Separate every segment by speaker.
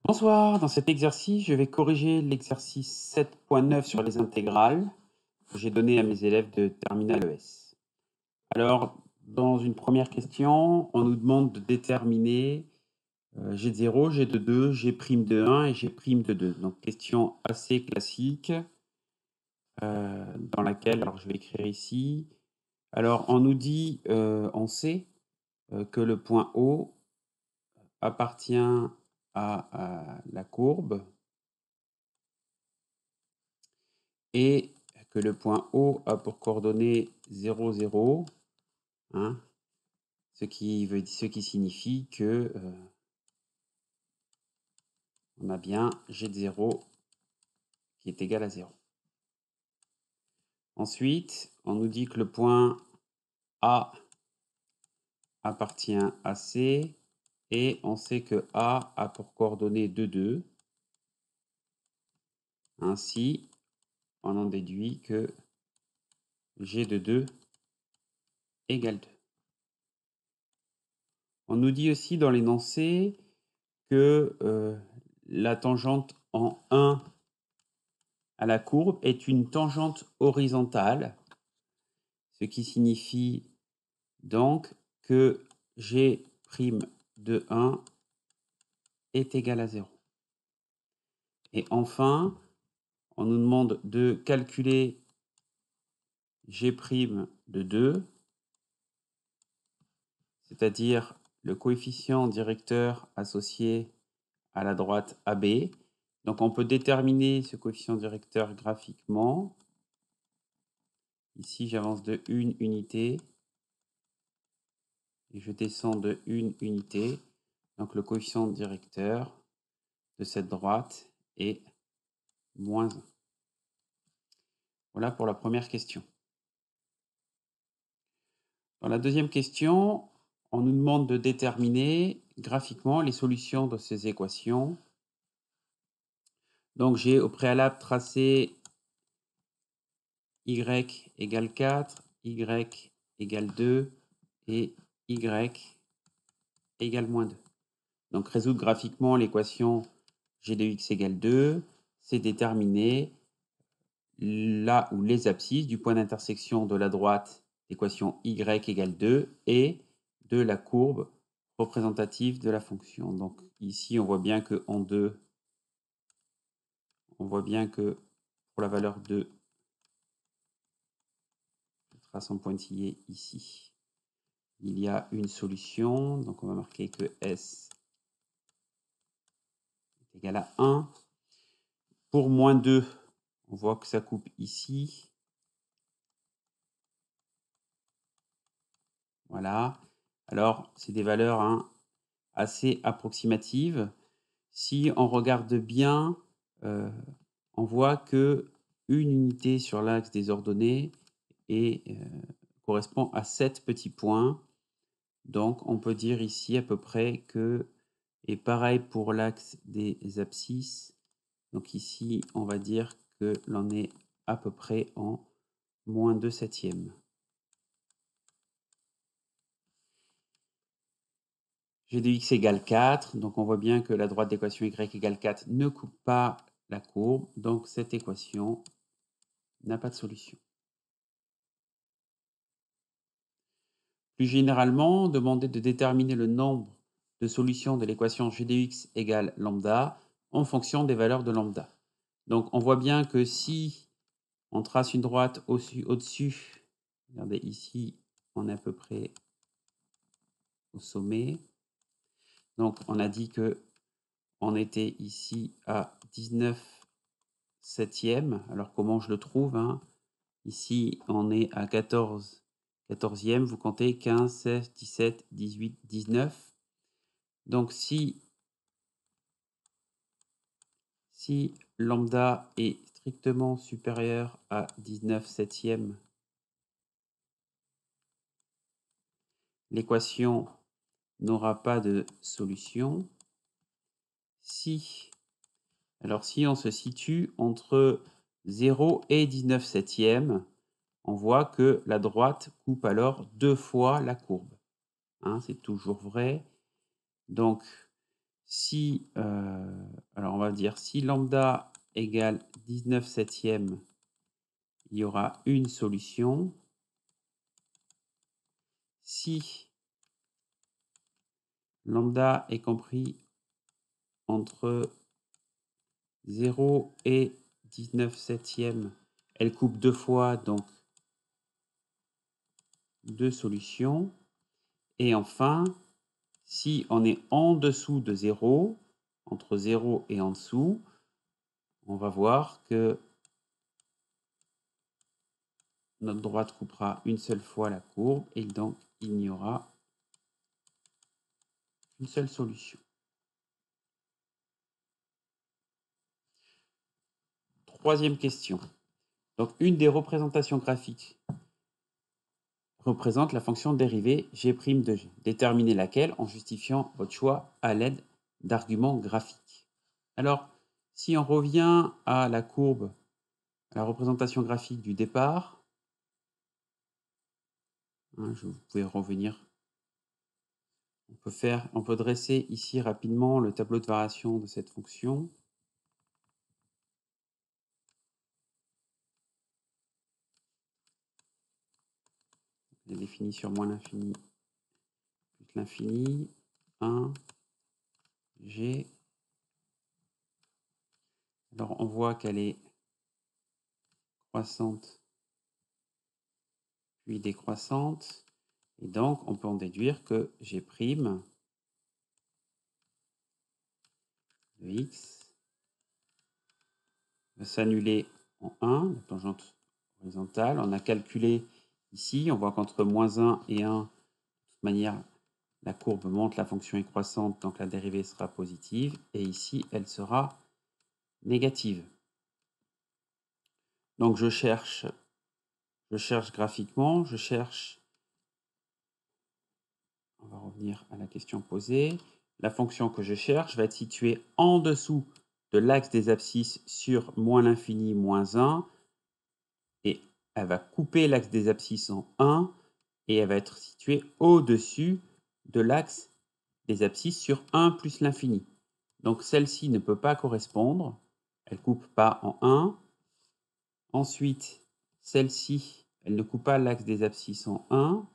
Speaker 1: Bonsoir, dans cet exercice, je vais corriger l'exercice 7.9 sur les intégrales que j'ai donné à mes élèves de terminale ES. Alors, dans une première question, on nous demande de déterminer G de 0, G de 2, G' de 1 et G' de 2. Donc, question assez classique dans laquelle, alors je vais écrire ici, alors on nous dit, on sait que le point O appartient à la courbe et que le point O a pour coordonnées 0, 0, hein, ce qui signifie que on a bien G de 0 qui est égal à 0. Ensuite, on nous dit que le point A appartient à C et on sait que A a pour coordonnées 2, 2. Ainsi, on en déduit que G de 2 égale 2. On nous dit aussi dans l'énoncé que la tangente en 1 à la courbe est une tangente horizontale, ce qui signifie donc que G' de 1 est égal à 0. Et enfin, on nous demande de calculer G' de 2, c'est-à-dire le coefficient directeur associé à la droite AB. Donc on peut déterminer ce coefficient directeur graphiquement. Ici, j'avance de 1 unité et je descends de 1 unité. Donc le coefficient directeur de cette droite est moins 1. Voilà pour la première question. Dans la deuxième question, on nous demande de déterminer graphiquement les solutions de ces équations. Donc j'ai au préalable tracé y égale 4, y égale 2 et y égale moins 2. Donc résoudre graphiquement l'équation g de x égale 2, c'est déterminer là où les abscisses du point d'intersection de la droite d'équation y égale 2 et de la courbe représentative de la fonction. Donc ici, on voit bien que en 2, on voit bien que pour la valeur 2, je trace en pointillé ici, il y a une solution. Donc on va marquer que S est égal à 1. Pour moins 2, on voit que ça coupe ici. Voilà. Alors, c'est des valeurs assez approximatives. Si on regarde bien, on voit que une unité sur l'axe des ordonnées correspond à 7 petits points. Donc, on peut dire ici à peu près que, et pareil pour l'axe des abscisses, donc ici, on va dire que l'on est à peu près en moins 2 septièmes. G de x égale 4, donc on voit bien que la droite d'équation y égale 4 ne coupe pas la courbe, donc cette équation n'a pas de solution. Plus généralement, demander de déterminer le nombre de solutions de l'équation g de x égale lambda en fonction des valeurs de lambda. Donc on voit bien que si on trace une droite au-dessus, regardez ici, on est à peu près au sommet. Donc on a dit que on était ici à 19 septième. Alors comment je le trouve, Ici, on est à 14e. Vous comptez 15, 16, 17, 18, 19. Donc si lambda est strictement supérieur à 19 septième, l'équation n'aura pas de solution. Alors si on se situe entre 0 et 19 septième, on voit que la droite coupe alors 2 fois la courbe. C'est toujours vrai. Donc, Si, alors on va dire si lambda égale 19 septièmes, il y aura une solution. Si lambda est compris entre 0 et 19 septièmes, elle coupe 2 fois, donc 2 solutions. Et enfin, si on est en dessous de 0, entre 0 et en dessous, on va voir que notre droite coupera une seule fois la courbe et donc il n'y aura une seule solution. Troisième question. Donc une des représentations graphiques représente la fonction dérivée g' de g. Déterminez laquelle en justifiant votre choix à l'aide d'arguments graphiques. Alors, si on revient à la courbe, à la représentation graphique du départ, hein, vous pouvez revenir. On peut dresser ici rapidement le tableau de variation de cette fonction. Elle est définie sur moins l'infini plus l'infini, 1, g. Alors on voit qu'elle est croissante puis décroissante. Et donc, on peut en déduire que g' de x va s'annuler en 1, la tangente horizontale. On a calculé ici, on voit qu'entre moins 1 et 1, de toute manière, la courbe monte, la fonction est croissante, donc la dérivée sera positive. Et ici, elle sera négative. Donc, je cherche graphiquement, on va revenir à la question posée. La fonction que je cherche va être située en dessous de l'axe des abscisses sur moins l'infini, moins 1. Et elle va couper l'axe des abscisses en 1. Et elle va être située au-dessus de l'axe des abscisses sur 1 plus l'infini. Donc celle-ci ne peut pas correspondre. Elle ne coupe pas en 1. Ensuite, celle-ci, elle ne coupe pas l'axe des abscisses en 1.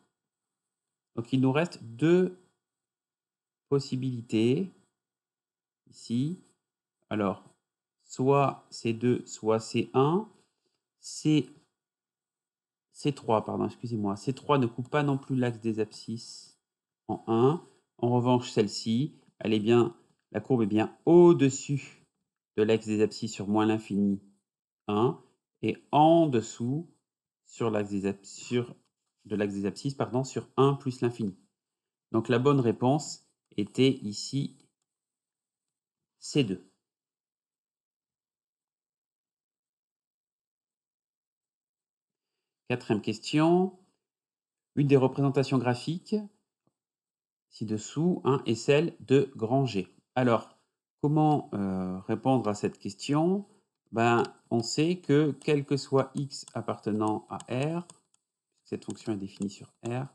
Speaker 1: Donc il nous reste deux possibilités ici. Alors, soit C2, soit C1. C3, pardon, excusez-moi. C3 ne coupe pas non plus l'axe des abscisses en 1. En revanche, celle-ci, la courbe est bien au-dessus de l'axe des abscisses sur moins l'infini 1 et en dessous de l'axe des abscisses sur 1 plus l'infini. Donc la bonne réponse était ici C2. Quatrième question. Une des représentations graphiques ci-dessous est celle de grand G. Alors, comment répondre à cette question? On sait que quel que soit x appartenant à R, cette fonction est définie sur R,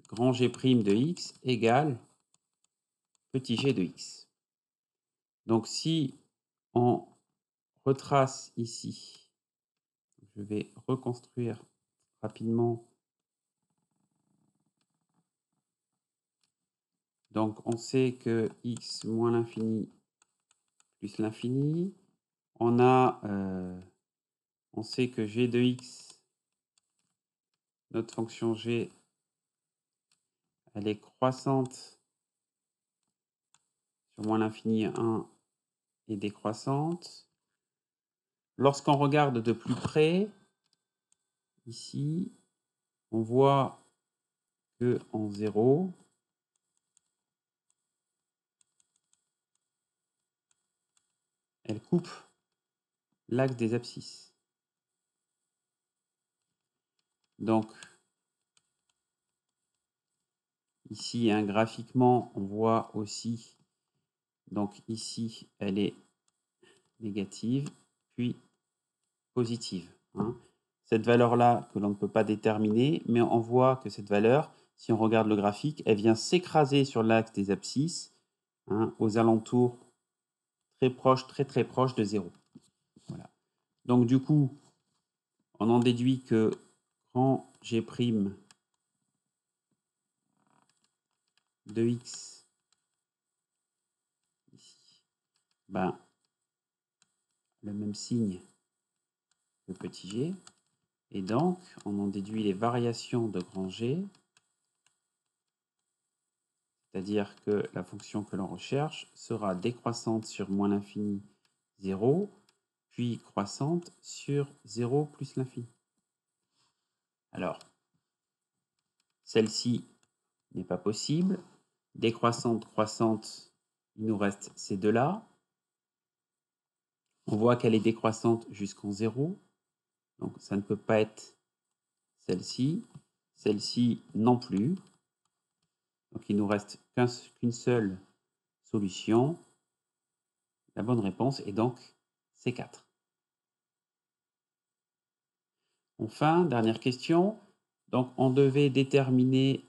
Speaker 1: grand G' de x égale petit g de x. Donc si on retrace ici, je vais reconstruire rapidement. Donc on sait que x moins l'infini plus l'infini, on sait que g de x, notre fonction g, elle est croissante sur moins l'infini 1 et décroissante. Lorsqu'on regarde de plus près, ici, on voit que en 0, elle coupe l'axe des abscisses. Donc, ici, graphiquement, on voit aussi, donc ici, elle est négative, puis positive. Cette valeur-là, que l'on ne peut pas déterminer, mais on voit que cette valeur, si on regarde le graphique, elle vient s'écraser sur l'axe des abscisses hein, aux alentours très proches, très très proches de 0. Voilà. Donc du coup, on en déduit que grand G' de x ici, ben, le même signe que petit g, et donc on en déduit les variations de grand G, c'est-à-dire que la fonction que l'on recherche sera décroissante sur moins l'infini 0, puis croissante sur 0 plus l'infini. Alors, celle-ci n'est pas possible. Décroissante, croissante, il nous reste ces deux-là. On voit qu'elle est décroissante jusqu'en 0. Donc ça ne peut pas être celle-ci. Celle-ci non plus. Donc il nous reste qu'une seule solution. La bonne réponse est donc C4. Enfin, dernière question. Donc on devait déterminer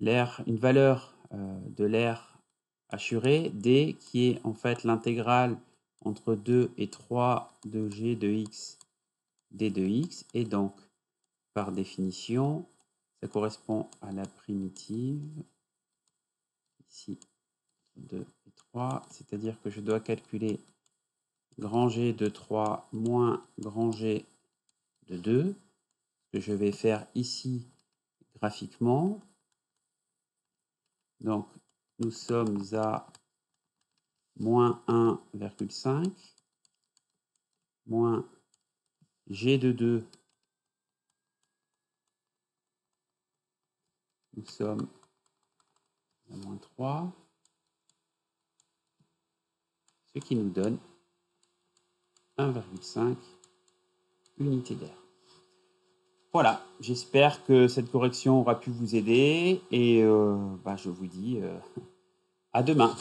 Speaker 1: une valeur de l'aire assurée, D, qui est en fait l'intégrale entre 2 et 3 de G de x d de x, et donc par définition ça correspond à la primitive ici 2 et 3, c'est-à-dire que je dois calculer grand G de 3 moins grand G de 2, que je vais faire ici graphiquement. Donc nous sommes à moins 1,5 moins G de 2, nous sommes à moins 3, ce qui nous donne 1,5 unité d'air. Voilà, j'espère que cette correction aura pu vous aider et je vous dis à demain.